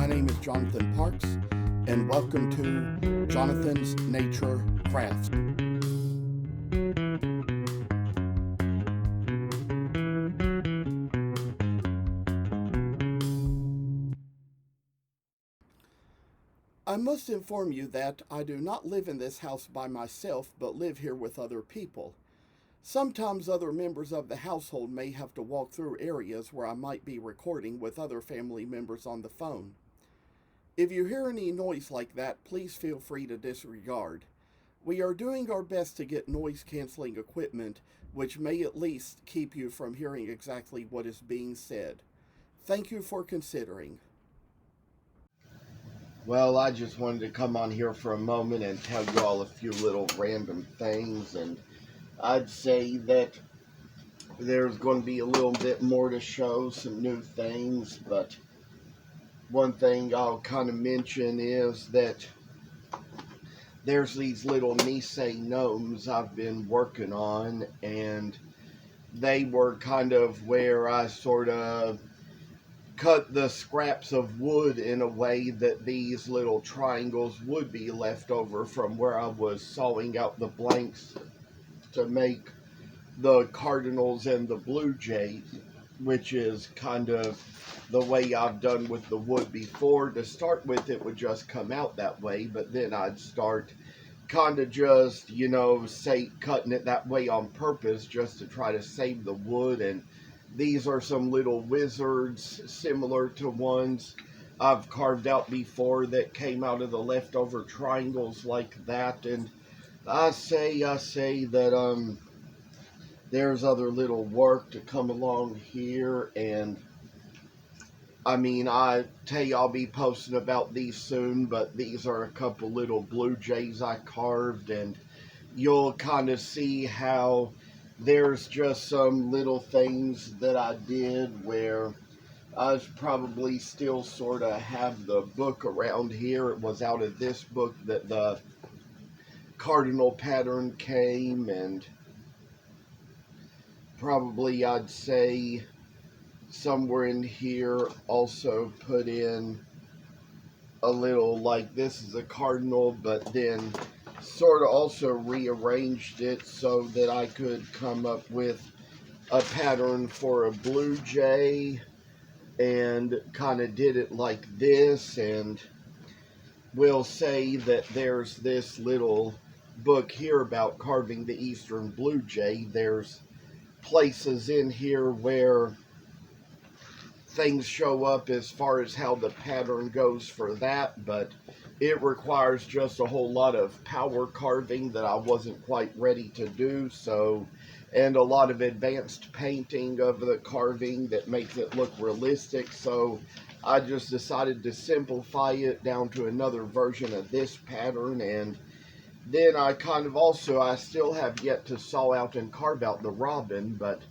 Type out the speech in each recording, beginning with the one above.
My name is Jonathan Parks, and welcome to Jonathan's Nature Crafts. I must inform you that I do not live in this house by myself, but live here with other people. Sometimes other members of the household may have to walk through areas where I might be recording with other family members on the phone. If you hear any noise like that, please feel free to disregard. We are doing our best to get noise canceling equipment, which may at least keep you from hearing exactly what is being said. Thank you for considering. Well, I just wanted to come on here for a moment and tell you all a few little random things, and I'd say that there's going to be a little bit more to show, some new things, but one thing I'll kind of mention is that there's these little Nisse gnomes I've been working on, and they were kind of where I sort of cut the scraps of wood in a way that these little triangles would be left over from where I was sawing out the blanks to make the cardinals and the blue jays, which is kind of the way I've done with the wood before. To start with, it would just come out that way, but then I'd start kind of just, say cutting it that way on purpose just to try to save the wood. And these are some little wizards similar to ones I've carved out before that came out of the leftover triangles like that. And I say that there's other little work to come along here, and I tell you I'll be posting about these soon, but these are a couple little blue jays I carved, and you'll kind of see how there's just some little things that I did where I probably still sort of have the book around here. It was out of this book that the cardinal pattern came, and probably I'd say somewhere in here also put in a little, like, this is a cardinal, but then sort of also rearranged it so that I could come up with a pattern for a blue jay, and kind of did it like this. And we'll say that there's this little book here about carving the eastern blue jay. There's places in here where things show up as far as how the pattern goes for that, but it requires just a whole lot of power carving that I wasn't quite ready to do, and a lot of advanced painting of the carving that makes it look realistic, so I just decided to simplify it down to another version of this pattern. And then I still have yet to saw out and carve out the robin, but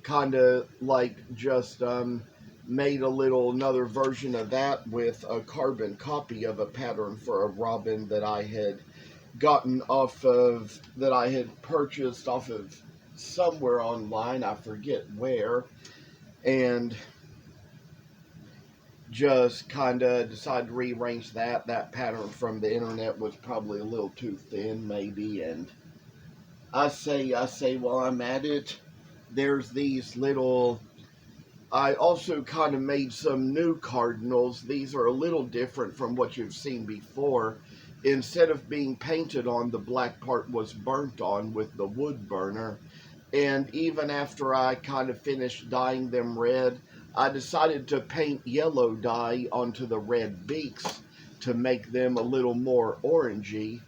kind of like just made another version of that with a carbon copy of a pattern for a robin that I had that I had purchased off of somewhere online, I forget where, and just kind of decided to rearrange that. That pattern from the internet was probably a little too thin, maybe, and I say while I'm at it, there's these little, I also kind of made some new cardinals. These are a little different from what you've seen before. Instead of being painted on, the black part was burnt on with the wood burner. And even after I kind of finished dyeing them red, I decided to paint yellow dye onto the red beaks to make them a little more orangey,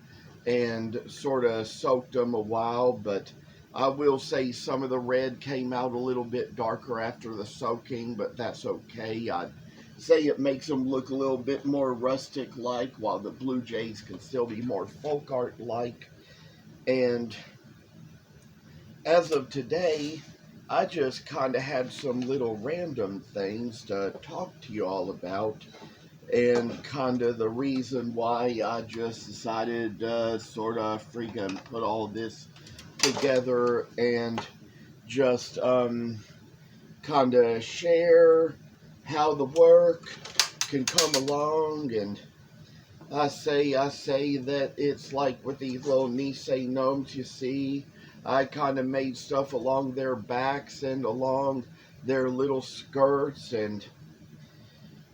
and sort of soaked them a while. But I will say some of the red came out a little bit darker after the soaking, but that's okay. I'd say it makes them look a little bit more rustic-like, while the blue jays can still be more folk art-like. And as of today, I just kind of had some little random things to talk to you all about, and kind of the reason why I just decided to sort of freaking put all this together and just kind of share how the work can come along, and I say that it's like with these little Nisse gnomes, you see. I kind of made stuff along their backs and along their little skirts, and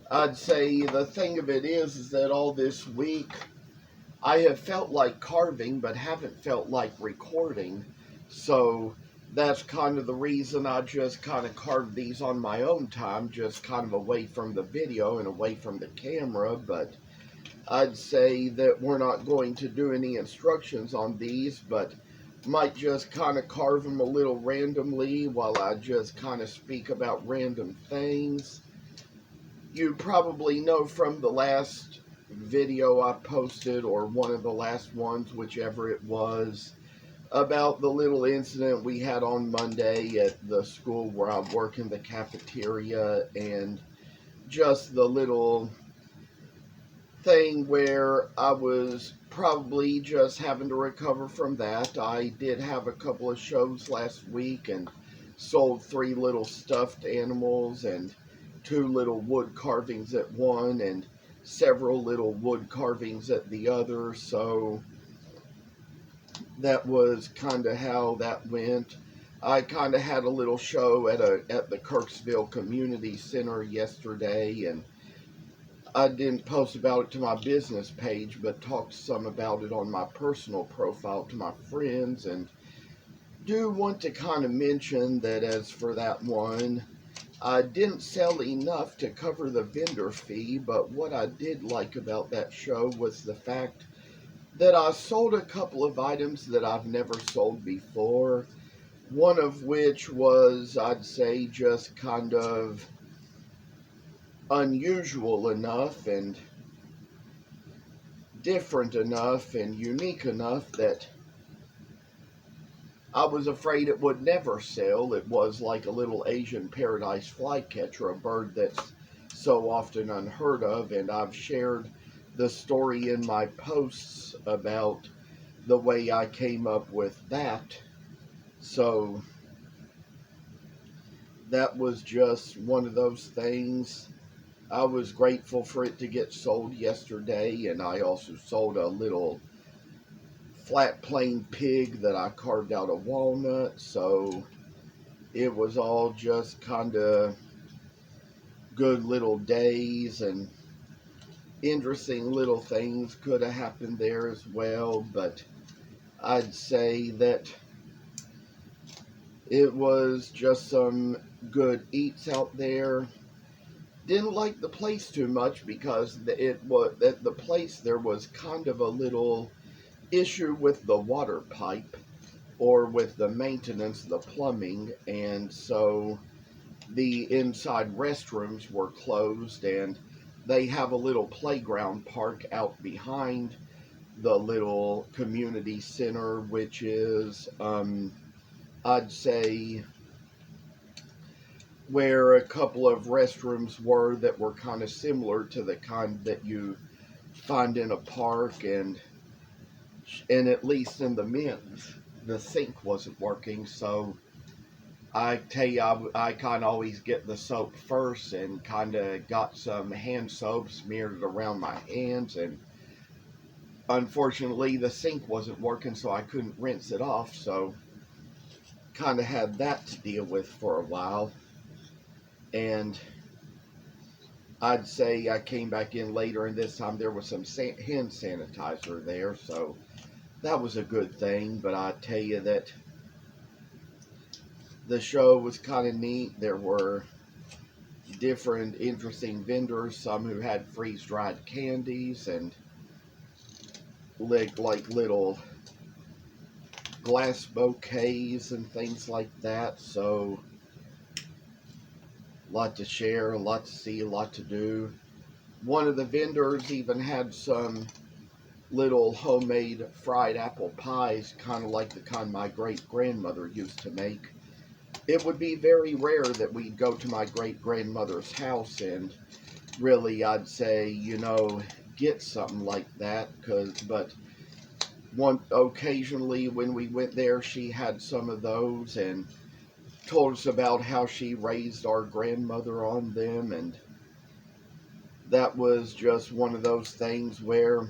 I'd say the thing of it is that all this week I have felt like carving but haven't felt like recording. So that's kind of the reason I just kind of carved these on my own time, just kind of away from the video and away from the camera. But I'd say that we're not going to do any instructions on these, but might just kind of carve them a little randomly while I just kind of speak about random things. You probably know from the last video I posted, or one of the last ones, whichever it was, about the little incident we had on Monday at the school where I work in the cafeteria, and just the little thing where I was probably just having to recover from that. I did have a couple of shows last week and sold 3 little stuffed animals and 2 little wood carvings at one and several little wood carvings at the other. So that was kind of how that went. I kind of had a little show at the Kirksville Community Center yesterday, and I didn't post about it to my business page, but talked some about it on my personal profile to my friends, and do want to kind of mention that as for that one, I didn't sell enough to cover the vendor fee, but what I did like about that show was the fact that I sold a couple of items that I've never sold before, one of which was, I'd say, just kind of unusual enough and different enough and unique enough that I was afraid it would never sell. It was like a little Asian paradise flycatcher, a bird that's so often unheard of, and I've shared the story in my posts about the way I came up with that. So that was just one of those things. I was grateful for it to get sold yesterday, and I also sold a little flat plain pig that I carved out of walnut. So it was all just kind of good little days, and interesting little things could have happened there as well. But I'd say that it was just some good eats out there. Didn't like the place too much because it was at the place there was kind of a little issue with the water pipe, or with the maintenance, the plumbing, and so the inside restrooms were closed, and they have a little playground park out behind the little community center, which is, I'd say, where a couple of restrooms were that were kind of similar to the kind that you find in a park, and at least in the men's, the sink wasn't working. So I tell you, I kind of always get the soap first, and kind of got some hand soap, smeared it around my hands, and unfortunately the sink wasn't working, so I couldn't rinse it off. So kind of had that to deal with for a while. And I'd say I came back in later, and this time there was some hand sanitizer there, so that was a good thing. But I tell you that the show was kind of neat. There were different interesting vendors, some who had freeze-dried candies and like little glass bouquets and things like that. So a lot to share, a lot to see, a lot to do. One of the vendors even had some little homemade fried apple pies, kind of like the kind my great-grandmother used to make. It would be very rare that we'd go to my great-grandmother's house and really, I'd say, get something like that. But occasionally when we went there, she had some of those and told us about how she raised our grandmother on them, and that was just one of those things where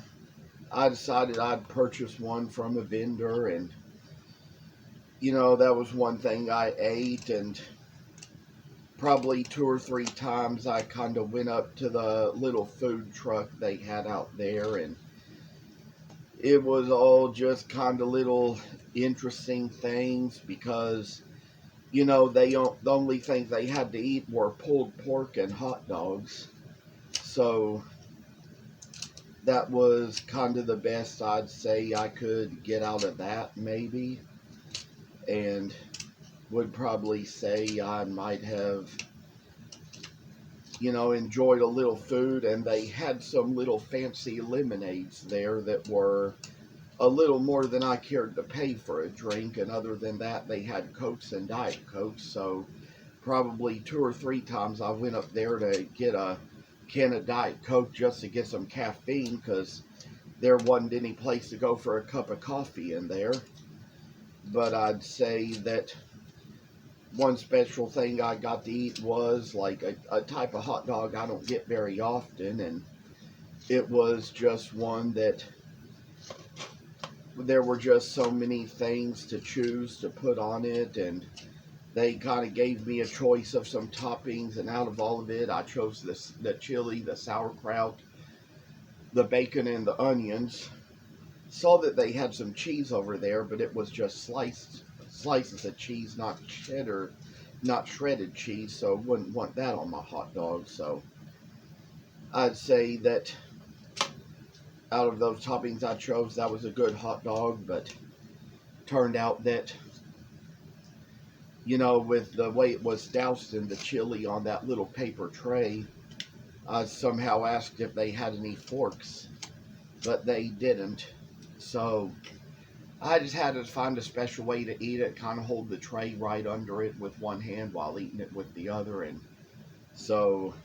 I decided I'd purchase one from a vendor, and that was one thing I ate. And probably 2 or 3 times I kind of went up to the little food truck they had out there, and it was all just kind of little interesting things because the only things they had to eat were pulled pork and hot dogs. So that was kind of the best I'd say I could get out of that, maybe. And would probably say I might have, enjoyed a little food. And they had some little fancy lemonades there that were a little more than I cared to pay for a drink. And other than that, they had Cokes and Diet Cokes. So probably 2 or 3 times I went up there to get a can of Diet Coke just to get some caffeine, because there wasn't any place to go for a cup of coffee in there. But I'd say that one special thing I got to eat was like a type of hot dog I don't get very often, and it was just one that there were just so many things to choose to put on it, and they kind of gave me a choice of some toppings, and out of all of it, I chose the chili, the sauerkraut, the bacon, and the onions. Saw that they had some cheese over there, but it was just slices of cheese, not cheddar, not shredded cheese, so wouldn't want that on my hot dog. So I'd say that out of those toppings I chose, that was a good hot dog. But turned out that, with the way it was doused in the chili on that little paper tray, I somehow asked if they had any forks, but they didn't. So I just had to find a special way to eat it, kind of hold the tray right under it with one hand while eating it with the other. And so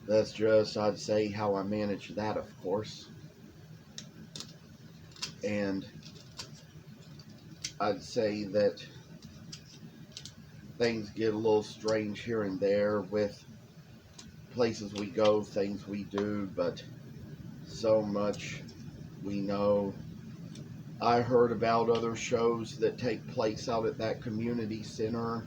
that's just, I'd say, how I managed that, of course. And I'd say that things get a little strange here and there with places we go, things we do, but so much we know. I heard about other shows that take place out at that community center.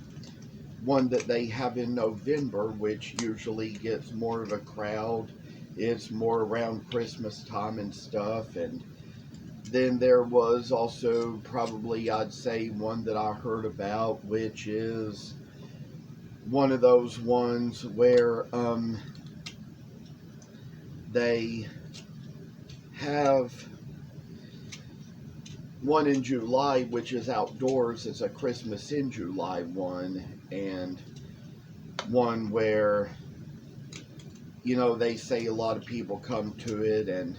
One that they have in November, which usually gets more of a crowd. It's more around Christmas time and stuff. And then there was also probably, I'd say, one that I heard about, which is one of those ones where they have one in July, which is outdoors. It's a Christmas in July one, and one where, they say a lot of people come to it. And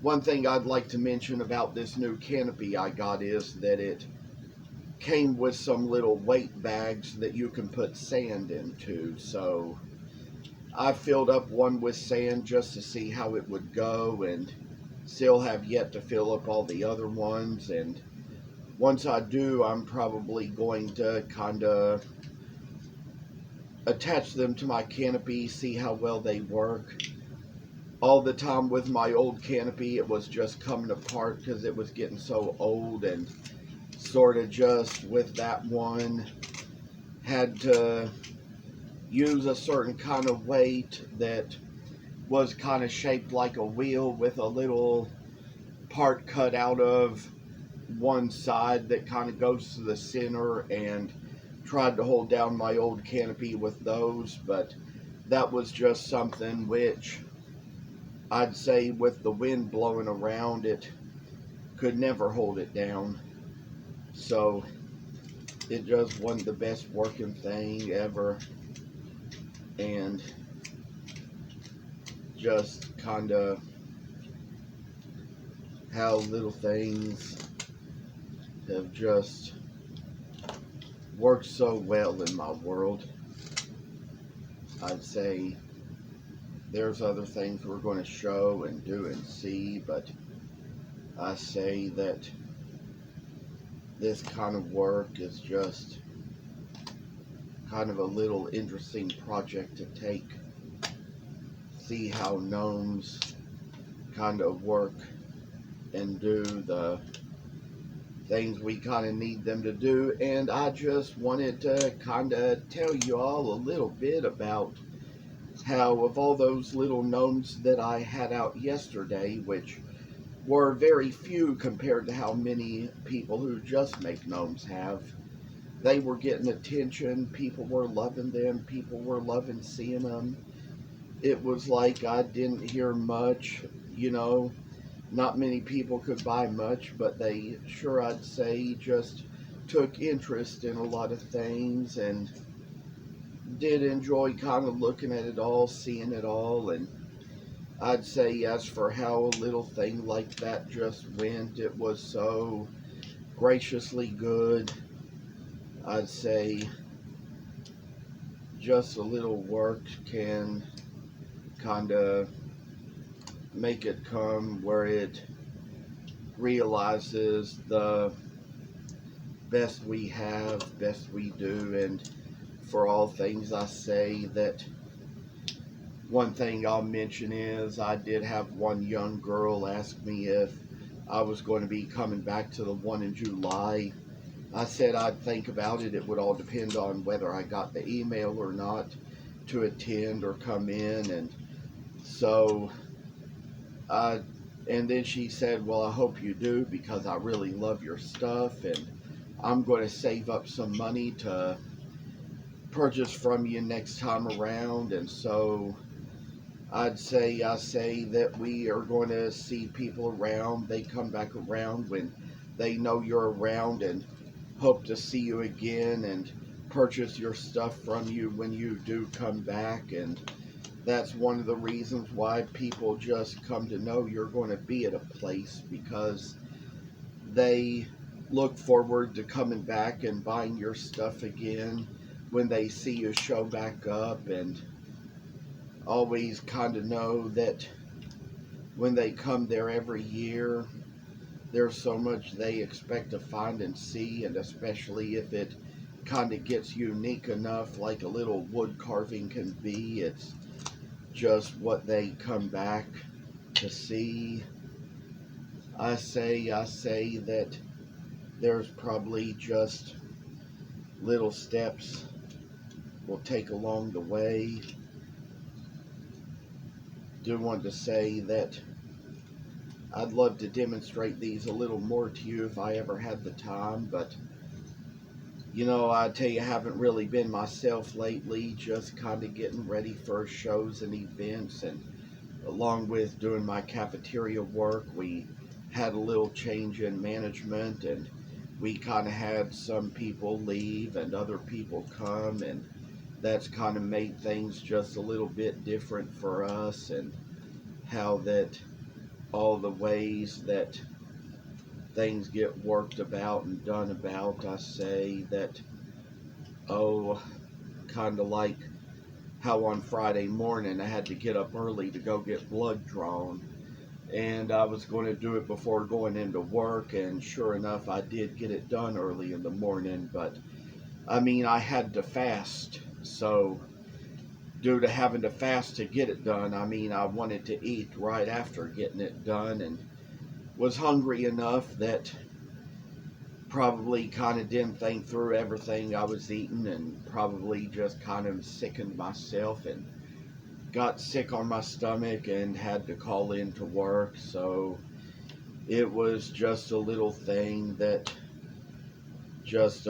one thing I'd like to mention about this new canopy I got is that it came with some little weight bags that you can put sand into. So I filled up one with sand just to see how it would go, and still have yet to fill up all the other ones. And once I do, I'm probably going to kind of attach them to my canopy, see how well they work. All the time with my old canopy, it was just coming apart because it was getting so old, and sort of just with that one, had to use a certain kind of weight that was kind of shaped like a wheel with a little part cut out of one side that kind of goes to the center, and tried to hold down my old canopy with those. But that was just something which I'd say with the wind blowing around, it could never hold it down. So it just wasn't the best working thing ever. And just kind of how little things have just worked so well in my world. I'd say there's other things we're going to show and do and see, but I say that this kind of work is just kind of a little interesting project to take see how gnomes kind of work and do the things we kind of need them to do. And I just wanted to kind of tell you all a little bit about how, of all those little gnomes that I had out yesterday, which were very few compared to how many people who just make gnomes have, they were getting attention. People were loving them. People were loving seeing them. It was like I didn't hear much, you know. Not many people could buy much, but they sure, I'd say, just took interest in a lot of things and did enjoy kind of looking at it all, seeing it all. And I'd say, as for how a little thing like that just went, it was so graciously good. I'd say just a little work can kind of make it come where it realizes the best we have, best we do. And for all things, I say that one thing I'll mention is I did have one young girl ask me if I was going to be coming back to the one in July. I said I'd think about it. It would all depend on whether I got the email or not to attend or come in. And so I, and then she said, well, I hope you do, because I really love your stuff and I'm going to save up some money to purchase from you next time around. And so I say that we are going to see people around. They come back around when they know you're around, and hope to see you again and purchase your stuff from you when you do come back. And that's one of the reasons why people just come to know you're going to be at a place, because they look forward to coming back and buying your stuff again when they see you show back up, and always kind of know that when they come there every year, there's so much they expect to find and see. And especially if it kind of gets unique enough, like a little wood carving can be, it's just what they come back to see. I say that there's probably just little steps we'll take along the way. Do want to say that I'd love to demonstrate these a little more to you if I ever had the time, but you know, I tell you, I haven't really been myself lately, just kind of getting ready for shows and events. And along with doing my cafeteria work, we had a little change in management, and we kind of had some people leave and other people come, and that's kind of made things just a little bit different for us. And how that all the ways that things get worked about and done about, I say that, oh, kind of like how on Friday morning I had to get up early to go get blood drawn, and I was going to do it before going into work, and sure enough, I did get it done early in the morning. But I mean, I had to fast, so due to having to fast to get it done, I mean, I wanted to eat right after getting it done, and was hungry enough that probably kind of didn't think through everything I was eating, and probably just kind of sickened myself and got sick on my stomach and had to call in to work. So it was just a little thing that just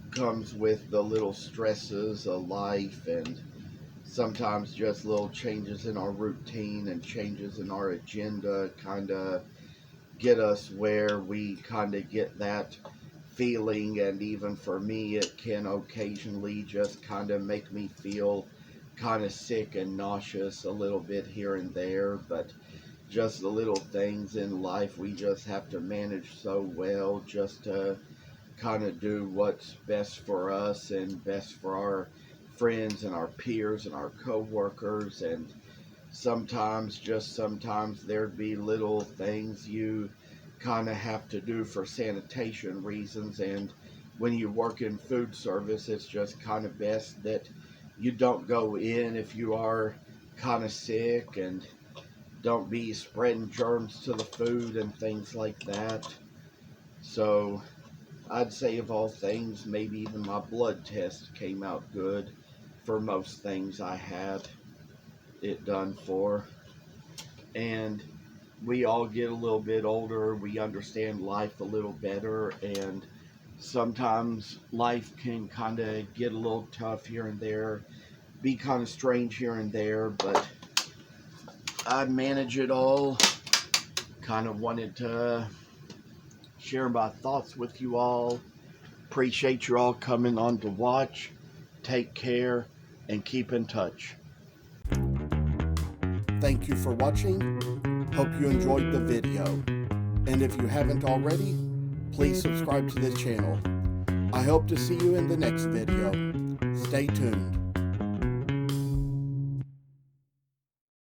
comes with the little stresses of life, and sometimes just little changes in our routine and changes in our agenda kind of get us where we kind of get that feeling. And even for me, it can occasionally just kind of make me feel kind of sick and nauseous a little bit here and there. But just the little things in life we just have to manage so well, just to kind of do what's best for us and best for our friends and our peers and our co-workers. And sometimes, just sometimes, there'd be little things you kind of have to do for sanitation reasons. And when you work in food service, it's just kind of best that you don't go in if you are kind of sick, and don't be spreading germs to the food and things like that. So I'd say of all things, maybe even my blood test came out good for most things I had it done for. And we all get a little bit older, we understand life a little better, and sometimes life can kind of get a little tough here and there, be kind of strange here and there, but I manage it all. Kind of wanted to share my thoughts with you all. Appreciate you all coming on to watch. Take care and keep in touch. Thank you for watching. Hope you enjoyed the video. And if you haven't already, please subscribe to the channel. I hope to see you in the next video. Stay tuned.